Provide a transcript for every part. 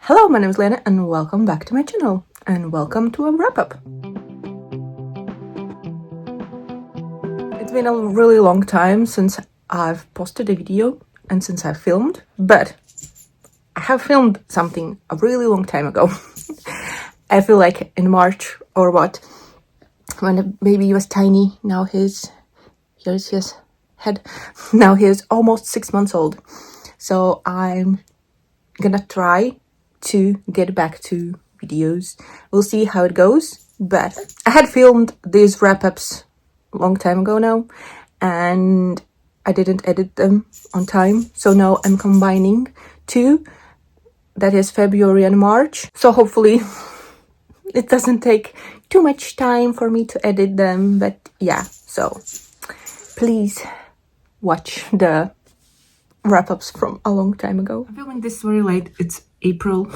Hello, my name is Liene and welcome back to my channel and welcome to a wrap-up. It's been a really long time since I've posted a video and since I filmed, but I have filmed something a really long time ago. I feel like in March or what, when the baby was tiny. Now here's his head. Now he's almost 6 months old. So I'm gonna try to get back to videos. We'll see how it goes, but I had filmed these wrap-ups a long time ago now and I didn't edit them on time, so now I'm combining two, that is February and March, so hopefully it doesn't take too much time for me to edit them. But yeah, so please watch the wrap-ups from a long time ago. I'm filming this very late. It's April,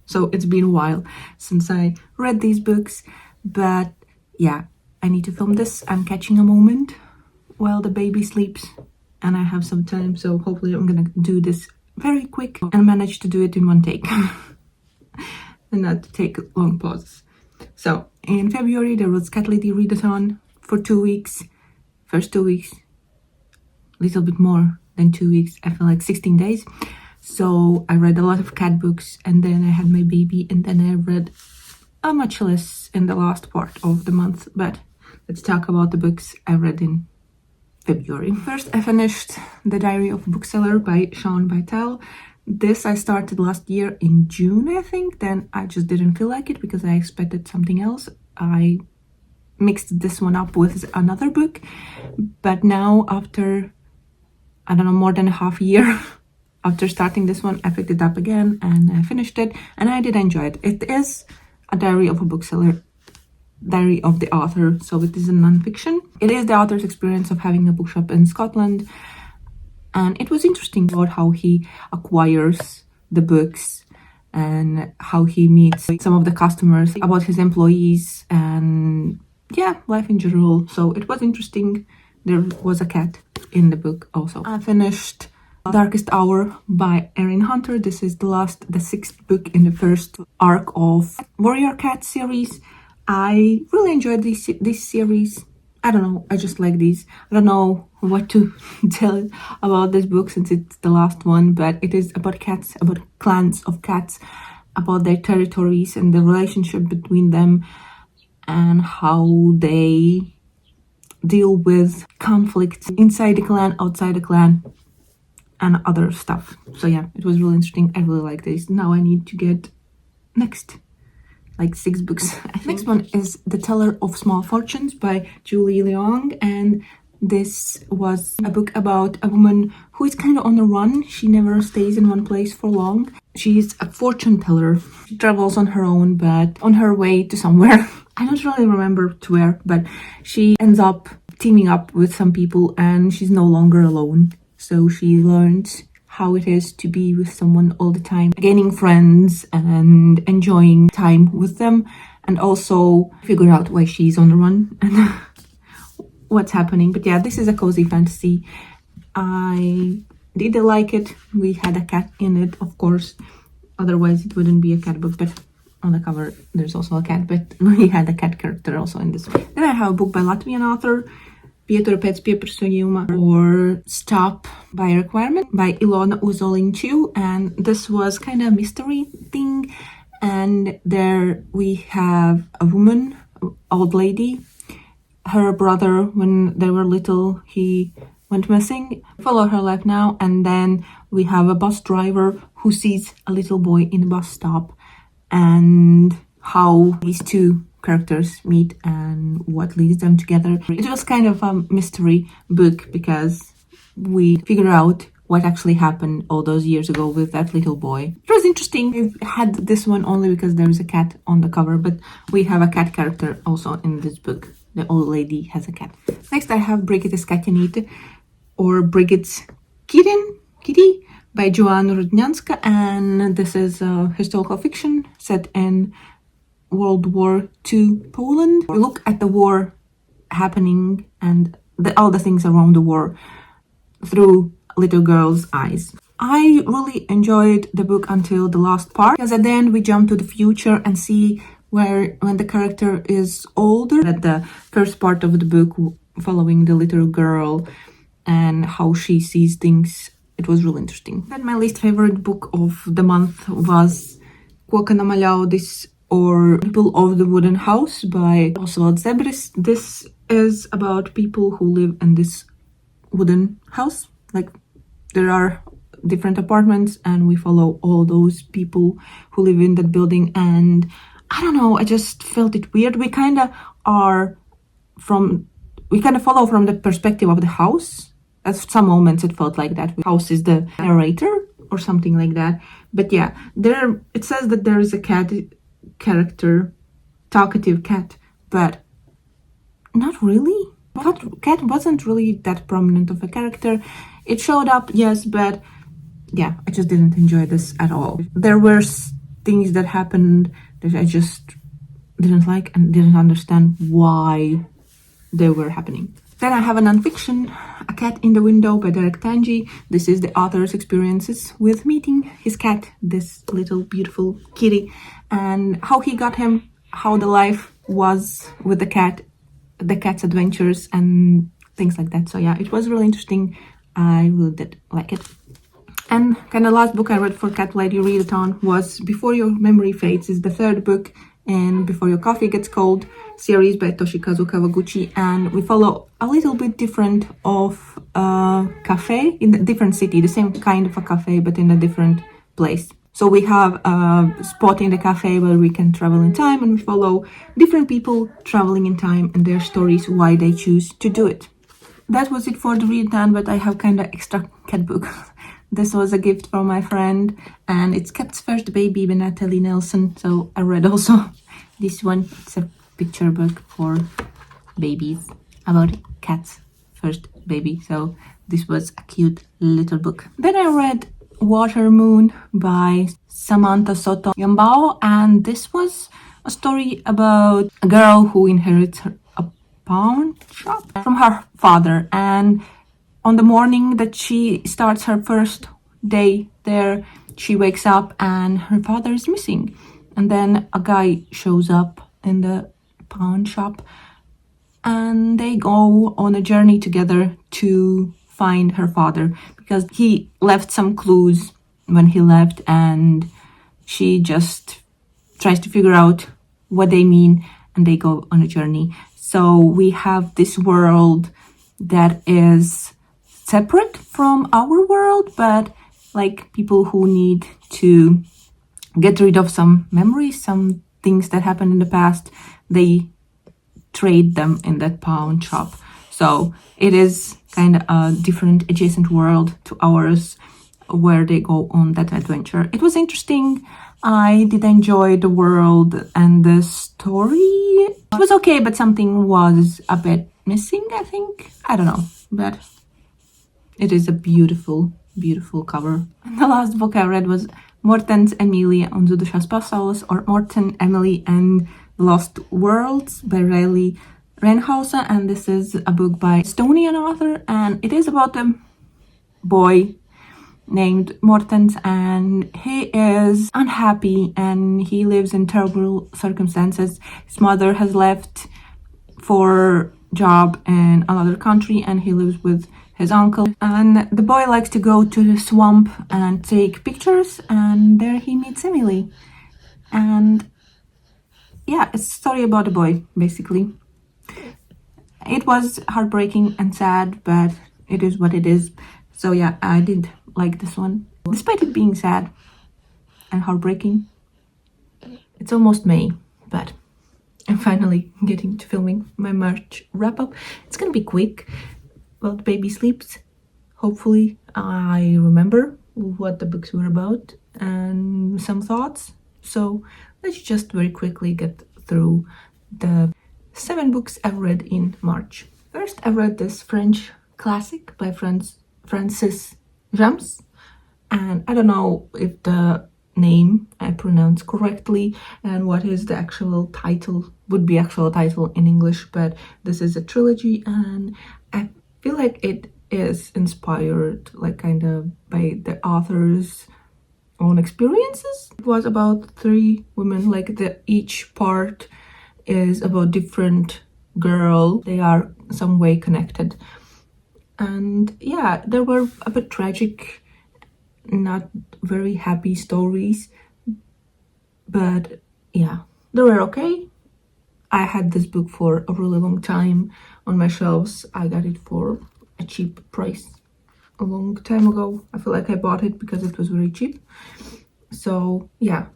so it's been a while since I read these books, but yeah, I need to film this. I'm catching a moment while the baby sleeps and I have some time, so hopefully I'm gonna do this very quick and manage to do it in one take and not take long pauses. So in February there was Cat Lady Readathon for 2 weeks. First 2 weeks, little bit more than 2 weeks, I feel like 16 days. So I read a lot of cat books and then I had my baby and then I read much less in the last part of the month. But let's talk about the books I read in February. First, I finished The Diary of a Bookseller by Shaun Bythell. This I started last year in June, I think. Then I just didn't feel like it because I expected something else. I mixed this one up with another book, but now after, I don't know, more than a half year after starting this one, I picked it up again and I finished it and I did enjoy it. It is a diary of a bookseller, diary of the author, so it is a non-fiction. It is the author's experience of having a bookshop in Scotland, and it was interesting about how he acquires the books and how he meets some of the customers, about his employees, and yeah, life in general. So it was interesting. There was a cat in the book also. I finished Darkest Hour by Erin Hunter. This is the sixth book in the first arc of Warrior Cat series. I really enjoyed this series. I don't know, I just like these. I don't know what to tell about this book since it's the last one, but it is about cats, about clans of cats, about their territories and the relationship between them and how they deal with conflicts inside the clan, outside the clan, and other stuff. So yeah, it was really interesting. I really like this. Now I need to get next, like 6 books. Next one is The Teller of Small Fortunes by Julie Leong, and this was a book about a woman who is kind of on the run. She never stays in one place for long. She's a fortune teller. She travels on her own, but on her way to somewhere, I don't really remember to where, but she ends up teaming up with some people and she's no longer alone. So she learns how it is to be with someone all the time, gaining friends and enjoying time with them, and also figure out why she's on the run and what's happening. But yeah, this is a cozy fantasy. I did like it. We had a cat in it, of course. Otherwise it wouldn't be a cat book, but on the cover there's also a cat, but we had a cat character also in this. Then I have a book by Latvian author, Pietura pēc pieprasījuma, or Stop by Requirement by Ilona Ozoliņa-Čiu, and this was kind of a mystery thing. And there we have a woman, old lady. Her brother, when they were little, he went missing. Follow her life now, and then we have a bus driver who sees a little boy in a bus stop, and how these two characters meet and what leads them together. It was kind of a mystery book because we figure out what actually happened all those years ago with that little boy. It was interesting. We've had this one only because there is a cat on the cover, but we have a cat character also in this book. The old lady has a cat. Next I have Brigitas kaķenīte, or Brigit's kitty by Joanna Rudņanska, and this is a historical fiction set in World War II Poland. We look at the war happening and all the things around the war through little girl's eyes. I really enjoyed the book until the last part, because at the end we jump to the future and see when the character is older. At the first part of the book, following the little girl and how she sees things, it was really interesting. Then my least favorite book of the month was Koka, ļaudis, or People of the Wooden House by Osvalds Zebris. This is about people who live in this wooden house. Like, there are different apartments and we follow all those people who live in that building, and I don't know, I just felt it weird. We kind of follow from the perspective of the house. At some moments it felt like that. The house is the narrator or something like that. But yeah, it says that there is a cat character, talkative cat, but not really. Cat wasn't really that prominent of a character. It showed up, yes, but yeah, I just didn't enjoy this at all. There were things that happened that I just didn't like and didn't understand why they were happening. Then I have a non-fiction, A Cat in the Window by Tangye. This is the author's experiences with meeting his cat, this little beautiful kitty, and how he got him, how the life was with the cat's adventures and things like that. So yeah, it was really interesting. I really did like it. And kind of last book I read for Cat Lady Readathon was Before Your Memory Fades. Is the third book in Before Your Coffee Gets Cold series by Toshikazu Kawagutchi, and we follow a little bit different of a cafe in a different city, the same kind of a cafe but in a different place. So we have a spot in the cafe where we can travel in time, and we follow different people traveling in time and their stories, why they choose to do it. That was it for the readathon, but I have kind of extra cat book. This was a gift from my friend, and it's Cat's First Baby by Natalie Nelson. So I read also this one. It's a picture book for babies about cat's first baby. So this was a cute little book. Then I read Water Moon by Samantha Sotto Yambao, and this was a story about a girl who inherits a pawn shop from her father, and on the morning that she starts her first day there, she wakes up and her father is missing. And then a guy shows up in the pawn shop, and they go on a journey together to find her father, because he left some clues when he left, and she just tries to figure out what they mean, and they go on a journey. So we have this world that is separate from our world, but like people who need to get rid of some memories, some things that happened in the past, they trade them in that pawn shop. So it is kind of a different adjacent world to ours where they go on that adventure. It was interesting. I did enjoy the world and the story. It was okay, but something was a bit missing, I think. I don't know, but it is a beautiful, beautiful cover. And the last book I read was Mortens, Emīlija un zudušās pasaules, or Morten, Emily, and Lost Worlds by Rēli Reinausa, and this is a book by Estonian author, and it is about a boy named Mortens, and he is unhappy and he lives in terrible circumstances. His mother has left for job in another country, and he lives with his uncle, and the boy likes to go to the swamp and take pictures, and there he meets Emily. And yeah, it's a story about a boy, basically. It was heartbreaking and sad, but it is what it is. So yeah, I did like this one, despite it being sad and heartbreaking. It's almost May, but I'm finally getting to filming my March wrap-up. It's gonna be quick. While the baby sleeps, hopefully I remember what the books were about and some thoughts. So let's just very quickly get through the 7 books I've read in March. First, I read this French classic by Fransiss, Žams, and I don't know if the name I pronounce correctly and what is the actual title, would be actual title in English, but this is a trilogy, and I feel like it is inspired like kind of by the author's own experiences. It was about 3 women, like each part is about different girl. They are some way connected. And yeah, there were a bit tragic, not very happy stories, but yeah, they were okay. I had this book for a really long time on my shelves. I got it for a cheap price a long time ago. I feel like I bought it because it was very cheap. So yeah,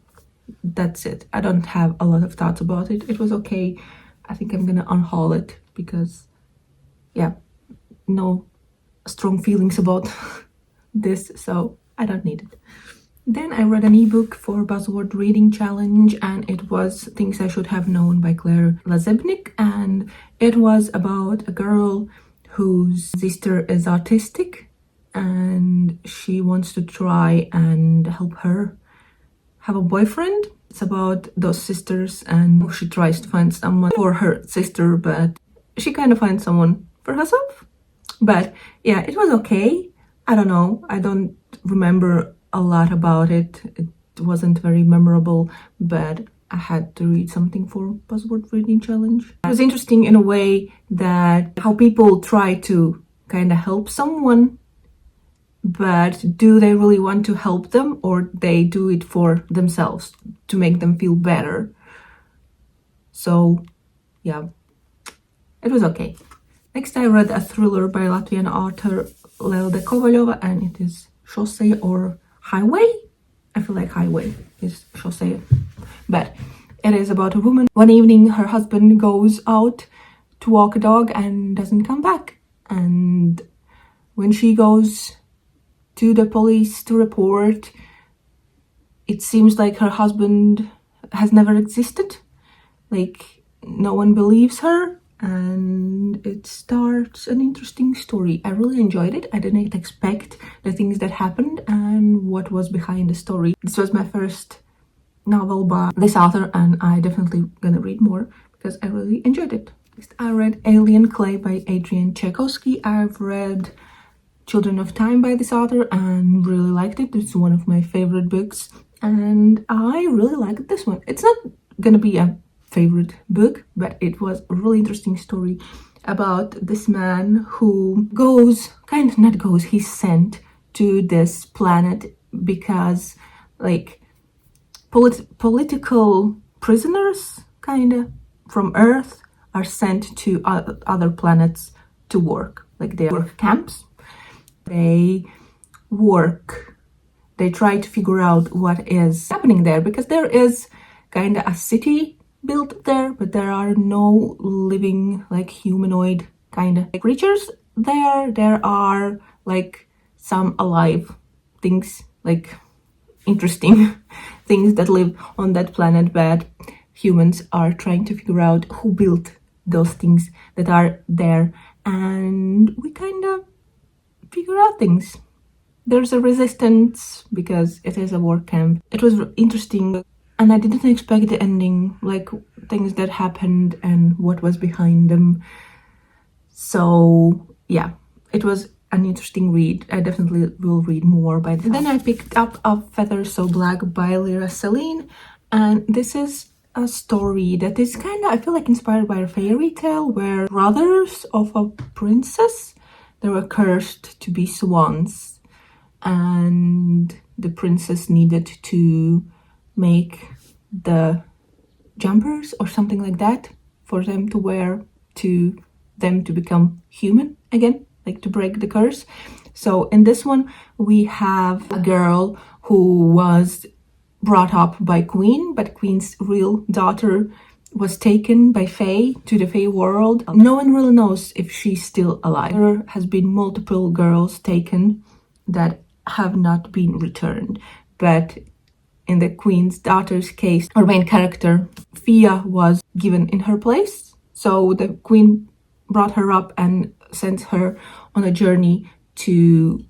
that's it. I don't have a lot of thoughts about it. It was okay. I think I'm gonna unhaul it because yeah, no strong feelings about this, so I don't need it. Then I read an ebook for Buzzword Reading Challenge, and it was Things I Should Have Known by Claire Lazebnik, and it was about a girl whose sister is autistic and she wants to try and help her have a boyfriend. It's about those sisters and she tries to find someone for her sister, but she kind of finds someone for herself. But yeah, it was okay. I don't know. I don't remember a lot about it. It wasn't very memorable, but I had to read something for Buzzword Reading Challenge. It was interesting in a way that how people try to kind of help someone, but do they really want to help them, or they do it for themselves to make them feel better? So yeah, it was okay. Next, I read a thriller by Latvian author Lelde Kovaļova, and it is Šosei or Highway. I feel like Highway is Šosei, but it is about a woman. One evening, her husband goes out to walk a dog and doesn't come back. And when she goes to the police to report, it seems like her husband has never existed. Like, no one believes her. And it starts an interesting story. I really enjoyed it. I didn't expect the things that happened and what was behind the story. This was my first novel by this author, and I definitely gonna read more because I really enjoyed it. Next, I read Alien Clay by Adrians Čajkovskis. I've read Children of Time by this author and really liked it. It's one of my favorite books, and I really liked this one. It's not gonna be a favorite book, but it was a really interesting story about this man who he's sent to this planet because like political prisoners kind of from Earth are sent to other planets to work. Like they work camps, they try to figure out what is happening there, because there is kind of a city built there, but there are no living like humanoid kind of creatures there. There are like some alive things, like interesting things that live on that planet, but humans are trying to figure out who built those things that are there, and we kind of figure out things. There's a resistance because it is a work camp. It was interesting, and I didn't expect the ending, like things that happened and what was behind them. So yeah, it was an interesting read. I definitely will read more by this. Then I picked up A Feather So Black by Lyra Celine, and this is a story that is kind of, I feel like, inspired by a fairy tale where brothers of a princess, they were cursed to be swans, and the princess needed to make the jumpers or something like that for them to wear to them to become human again, like to break the curse. So in this one we have a girl who was brought up by Queen, but Queen's real daughter was taken by Fae to the Fae world. No one really knows if she's still alive. There has been multiple girls taken that have not been returned, but in the Queen's daughter's case, our main character, Fia, was given in her place. So the Queen brought her up and sent her on a journey to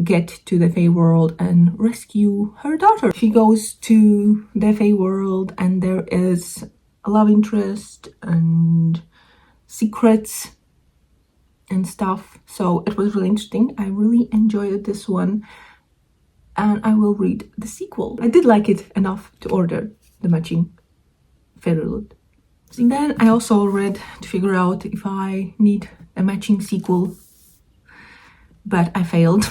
get to the Fae world and rescue her daughter. She goes to the Fae world, and there is a love interest and secrets and stuff. So it was really interesting. I really enjoyed this one, and I will read the sequel. I did like it enough to order the matching fairy loot. Then I also read to figure out if I need a matching sequel, but I failed.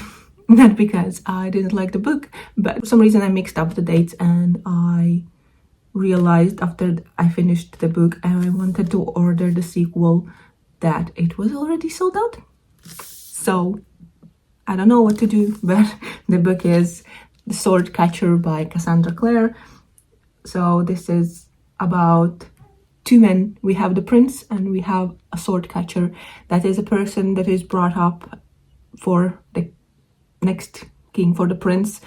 Not because I didn't like the book, but for some reason I mixed up the dates, and I realized after I finished the book and I wanted to order the sequel that it was already sold out. So I don't know what to do, but the book is The Sword Catcher by Cassandra Clare. So this is about two men. We have the prince and we have a sword catcher. That is a person that is brought up for the next king, for the prince,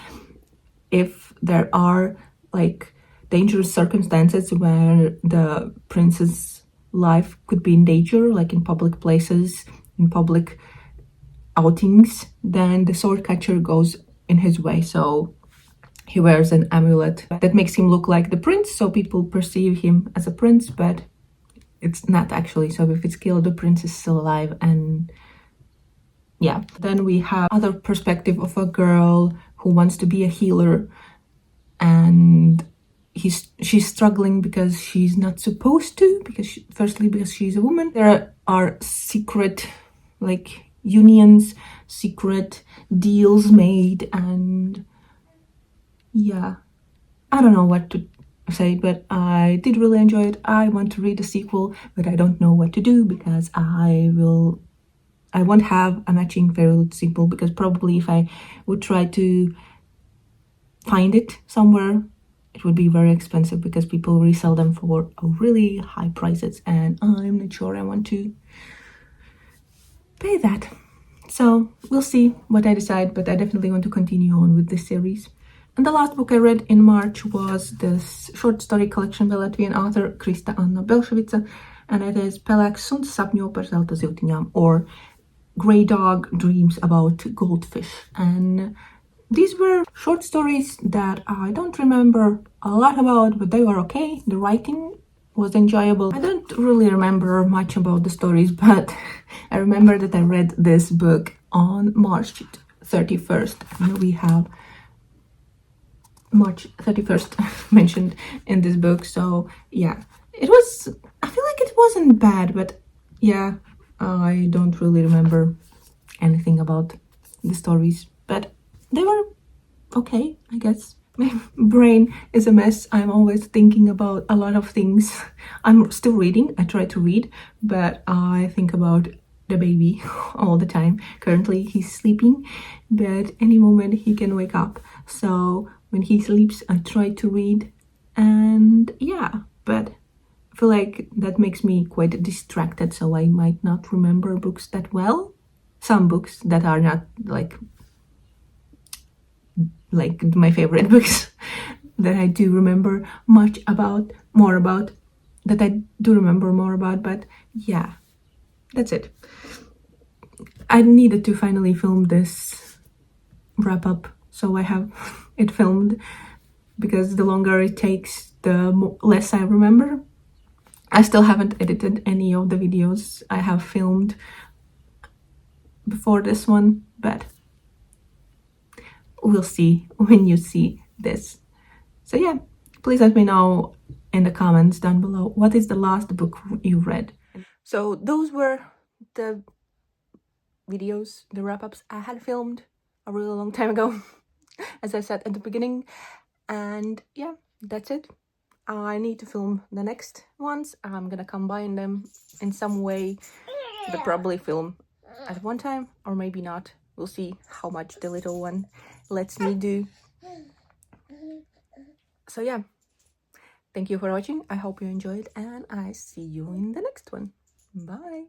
if there are like dangerous circumstances where the prince's life could be in danger, like in public places, in public outings, then the sword catcher goes in his way. So he wears an amulet that makes him look like the prince, so people perceive him as a prince, but it's not actually. So if it's killed, the prince is still alive. And yeah, then we have other perspective of a girl who wants to be a healer, and she's struggling because she's not supposed to, because firstly because she's a woman. There are secret like unions, secret deals made, and yeah, I don't know what to say, but I did really enjoy it. I want to read the sequel, but I don't know what to do because I won't have a matching fairy loot sequel, because probably if I would try to find it somewhere, it would be very expensive because people resell them for really high prices, and I'm not sure I want to pay that. So we'll see what I decide, but I definitely want to continue on with this series. And the last book I read in March was this short story collection by Latvian author Krista Anna Belševica, and it is Pelēks suns sapņo par zelta zivtiņām, or Grey Dog Dreams About Goldfish. And these were short stories that I don't remember a lot about, but they were okay. The writing was enjoyable. I don't really remember much about the stories, but I remember that I read this book on March 31st. And we have March 31st mentioned in this book. So yeah, I feel like it wasn't bad, but yeah, I don't really remember anything about the stories, but they were okay, I guess. My brain is a mess. I'm always thinking about a lot of things. I'm still reading. I try to read, but I think about the baby all the time. Currently, he's sleeping, but any moment he can wake up. So when he sleeps, I try to read, and yeah, but I feel like that makes me quite distracted, so I might not remember books that well. Some books that are not like my favorite books that I do remember more about, but yeah, that's it. I needed to finally film this wrap up, so I have it filmed, because the longer it takes, the less I remember. I still haven't edited any of the videos I have filmed before this one, but we'll see when you see this. So yeah, please let me know in the comments down below, what is the last book you read? So those were the videos, the wrap-ups I had filmed a really long time ago, as I said at the beginning. And yeah, that's it. I need to film the next ones. I'm gonna combine them in some way, but probably film at one time, or maybe not. We'll see how much the little one lets me do. So yeah, thank you for watching. I hope you enjoyed, and I see you in the next one. Bye.